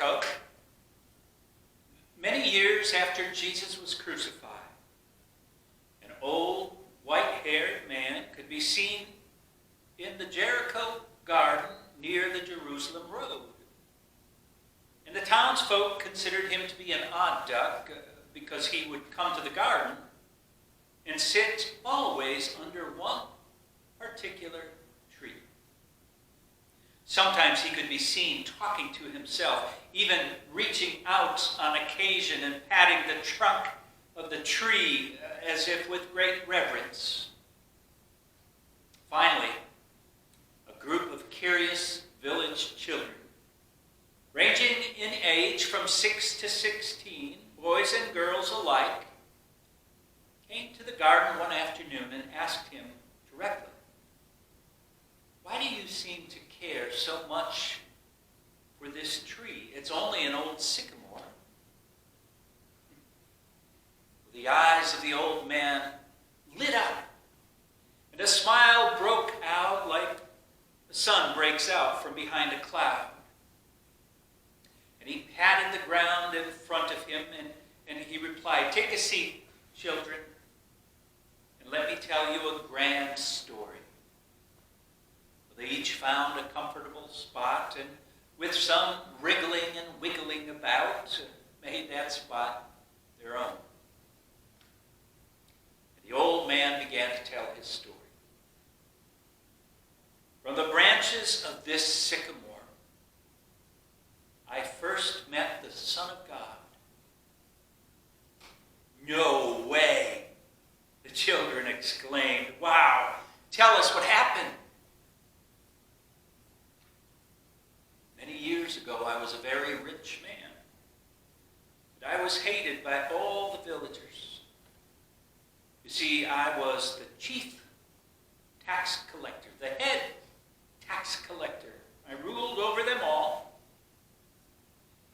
Jericho, many years after Jesus was crucified, an old, white-haired man could be seen in the Jericho garden near the Jerusalem road. And the townsfolk considered him to be an odd duck because he would come to the garden and sit always under one particular tree. Sometimes he could be seen talking to himself, even reaching out on occasion and patting the trunk of the tree as if with great reverence. Finally, a group of curious village children, ranging in age from 6 to 16, boys and girls alike, came to the garden one afternoon and asked him directly, "Why do you seem to care so much for this tree? It's only an old sycamore." The eyes of the old man lit up, and a smile broke out like the sun breaks out from behind a cloud. And he patted the ground in front of him, and he replied, "Take a seat, children, and let me tell you a grand story." They each found a comfortable spot, and with some wriggling and wiggling about, made that spot their own. And the old man began to tell his story. "From the branches of this sycamore, I first met the Son of God." "No way!" the children exclaimed. "Wow! Tell us what happened." "Many years ago, I was a very rich man, but I was hated by all the villagers. You see, I was the chief tax collector, the head tax collector. I ruled over them all.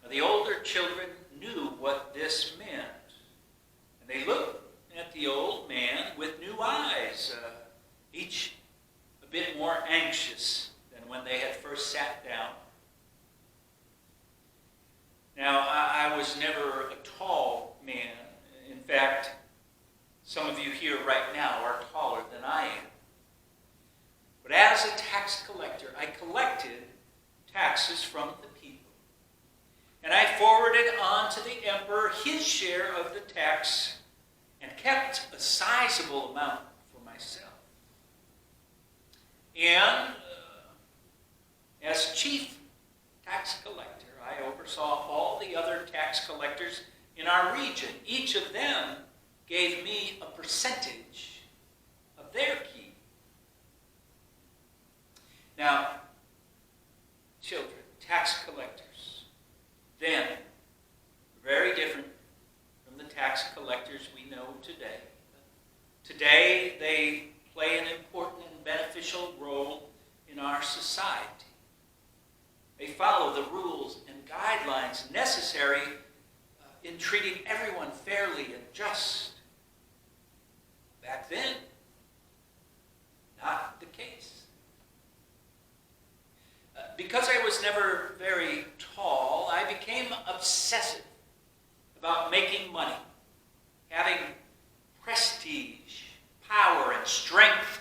Now, the older children knew what this meant, and they looked at the old man with new eyes, each a bit more anxious than when they had first sat down. Now, I was never a tall man. In fact, some of you here right now are taller than I am. But as a tax collector, I collected taxes from the people. And I forwarded on to the emperor his share of the tax and kept a sizable amount for myself. And as chief tax collector, I oversaw all the other tax collectors in our region. Each of them gave me a percentage of their keep. Now, children, tax collectors, then, very different from the tax collectors we know today. Today, they play an important and beneficial role in our society. They follow the rules and guidelines necessary in treating everyone fairly and just. Back then, not the case. Because I was never very tall, I became obsessive about making money, having prestige, power, and strength.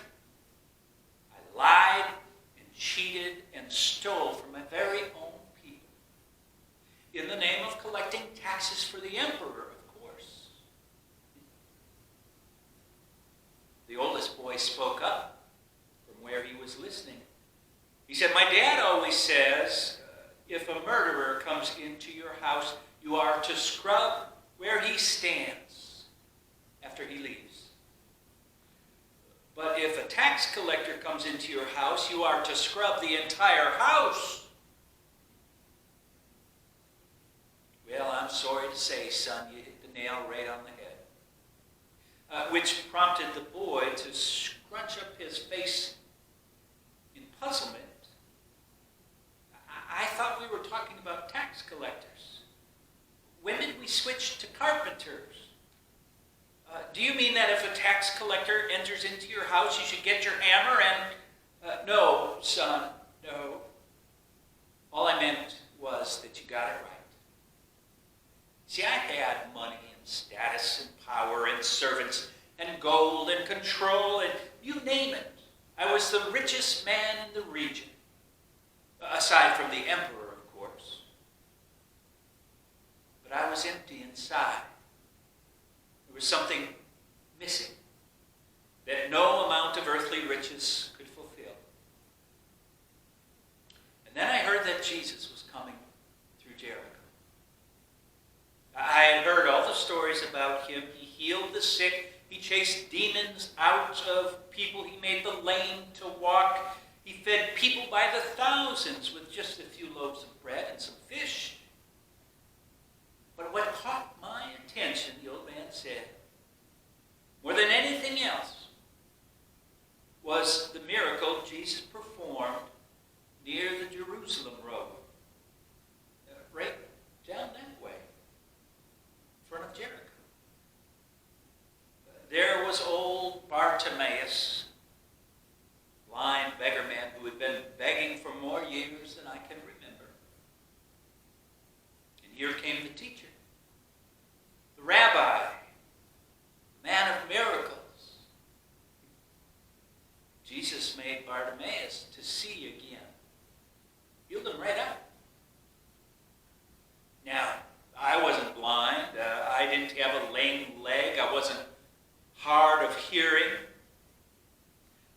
I lied and cheated and stole from my very own people in the name of collecting taxes for the emperor, of course. The oldest boy spoke up from where he was listening. He said, "My dad always says, if a murderer comes into your house, you are to scrub where he stands after he leaves. But if a tax collector comes into your house, you are to scrub the entire house." "Well, I'm sorry to say, son, you hit the nail right on the head." Which prompted the boy to scrunch up his face in puzzlement. I thought we were talking about tax collectors. When did we switch to carpenters? Do you mean that if a tax collector enters into your house, you should get your hammer and... No, son, no. All I meant was that you got it right. See, I had money and status and power and servants and gold and control and you name it. I was the richest man in the region, aside from the emperor, of course. But I was empty inside. There was something missing that no amount of earthly riches could fulfill. And then I heard that Jesus was coming through Jericho. I had heard all the stories about him. He healed the sick. He chased demons out of people. He made the lame to walk. He fed people by the thousands with just a few loaves of bread and some fish. But what caught my attention, the old man said, more than anything else, was the miracle Jesus performed near the Jerusalem road, right down that way, in front of Jericho. There was old Bartimaeus, blind beggar man who had been begging for more years than I can remember. And here came the teacher, the rabbi, man of miracles. Jesus made Bartimaeus to see again. Healed him right up. Now, I wasn't blind. I didn't have a lame leg. I wasn't hard of hearing.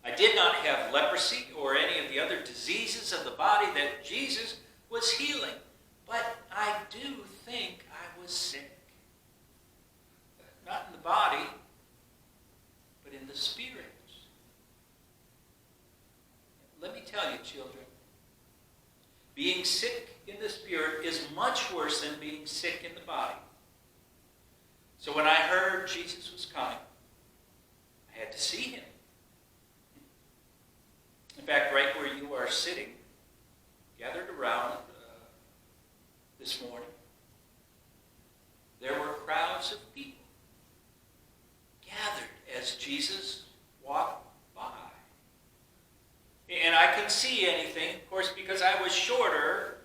I did not have leprosy or any of the other diseases of the body that Jesus was healing. But I do think I was sick. Not in the body, but in the spirit. Let me tell you, children, being sick in the spirit is much worse than being sick in the body. So when I heard Jesus was coming, I had to see him. In fact, right where you are sitting, gathered around this morning, there were crowds of people gathered as Jesus walked by. And I couldn't see anything, of course, because I was shorter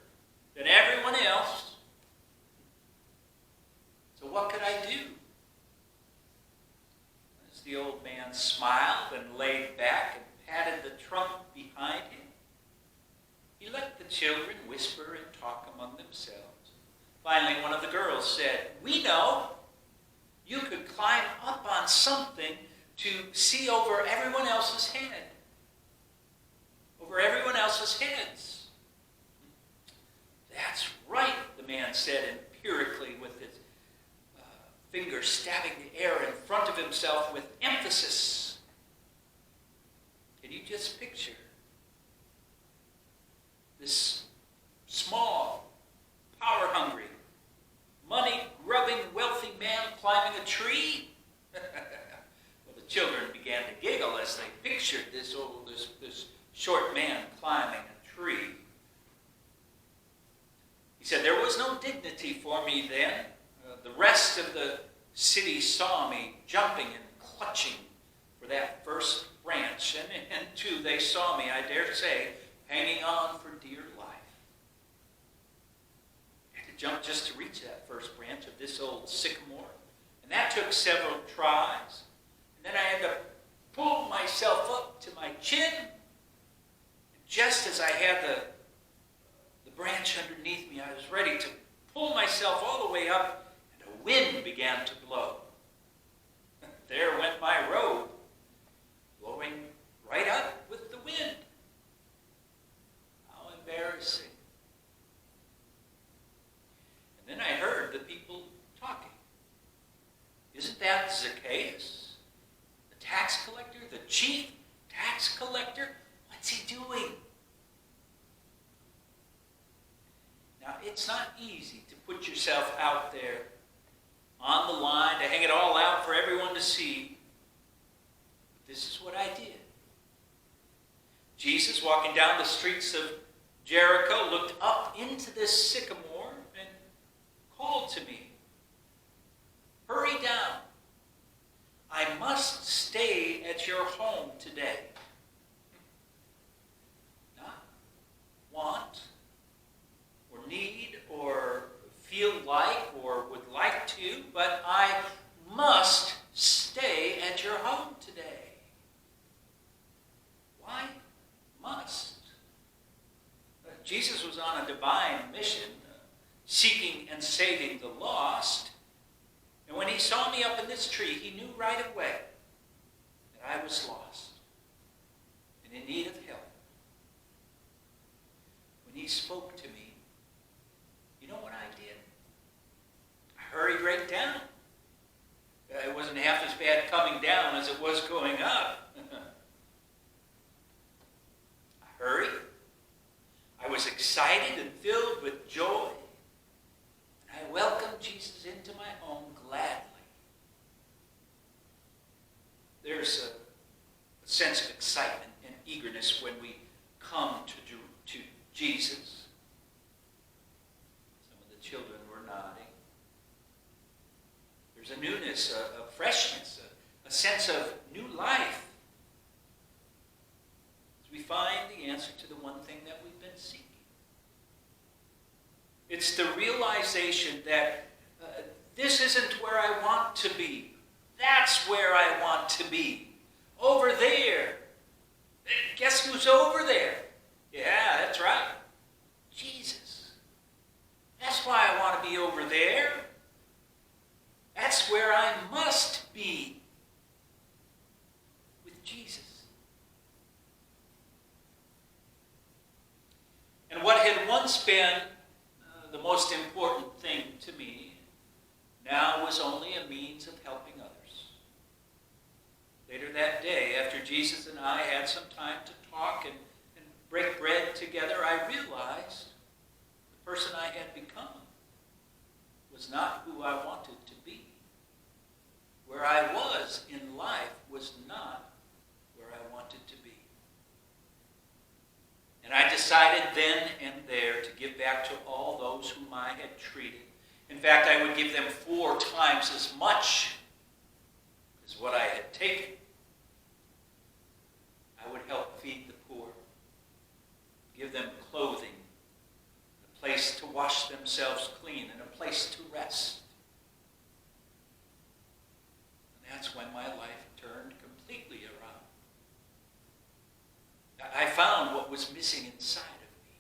than everyone else. So what could I do? As the old man smiled and laid back and patted the trunk behind him, he let the children whisper and talk among themselves. Finally, one of the girls said, "We know you could climb up on something to see over everyone else's head. Over everyone else's heads." "That's right," the man said empirically with his finger stabbing the air in front of himself with emphasis. Can you just picture this small, power-hungry, money-grubbing, wealthy man climbing a tree? Well, the children began to giggle as they pictured this short man climbing a tree. He said, "There was no dignity for me then. The rest of the city saw me jumping and clutching for that first branch. And too, they saw me, I dare say, hanging on for dear life. I had to jump just to reach that first branch of this old sycamore. And that took several tries. And then I had to pull myself up to my chin. Just as I had the branch underneath me, I was ready to pull myself all the way up, and a wind began to blow. There went my robe, blowing right up with the wind. How embarrassing. And then I heard the people talking. Isn't that Zacchaeus, the tax collector, the chief tax collector? What's he doing? Now, it's not easy to put yourself out there on the line, to hang it all out for everyone to see. But this is what I did. Jesus, walking down the streets of Jericho, looked up into this sycamore and called to me, "Hurry down. I must stay at your home today." Not want, or need, or feel like, or would like but I must stay at your home today. Why must? Jesus was on a divine mission, seeking and saving the lost. And when he saw me up in this tree, he knew right away that I was lost and in need of help. When he spoke to me, you know what I did? I hurried right down. It wasn't half as bad coming down as it was going up. I hurried. I was excited and filled with joy. And I welcomed Jesus into my home gladly. There's a sense of excitement and eagerness when we come to Jesus. Some of the children were nodding. There's a newness, a freshness, a sense of new life. As we find the answer to the one thing that we've been seeking. It's the realization that this isn't where I want to be. That's where I want to be. Over there. Guess who's over there? Yeah, that's right. Jesus. That's why I want to be over there. That's where I must be. With Jesus. And what had once been the most important thing to me now was only a means of helping others. Later that day, after Jesus and I had some time to talk and break bread together, I realized the person I had become was not who I wanted to be. Where I was in life was not where I wanted to be. And I decided then and there to give back to all those whom I had treated. In fact, I would give them 4 times as much as what I had taken. I would help feed the poor, give them clothing, a place to wash themselves clean, and a place to rest. And that's when my life turned completely around. I found what was missing inside of me.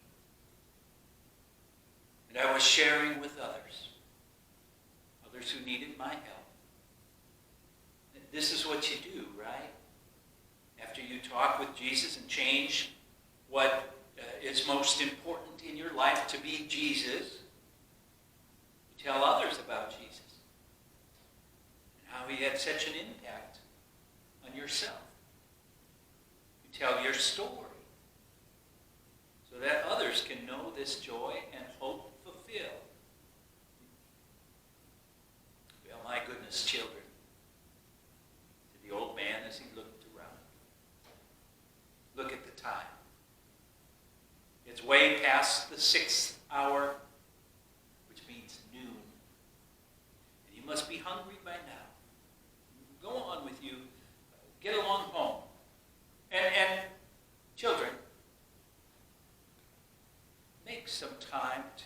And I was sharing with others who needed my help. This is what you do, right? After you talk with Jesus and change what is most important in your life to be Jesus, you tell others about Jesus and how he had such an impact on yourself. You tell your story so that others can know this joy and hope fulfilled. Well, my goodness, children, said the old man as he looked around. Look at the time. It's way past the 6th hour, which means noon. And you must be hungry by now. Go on with you. Get along home. And children, make some time to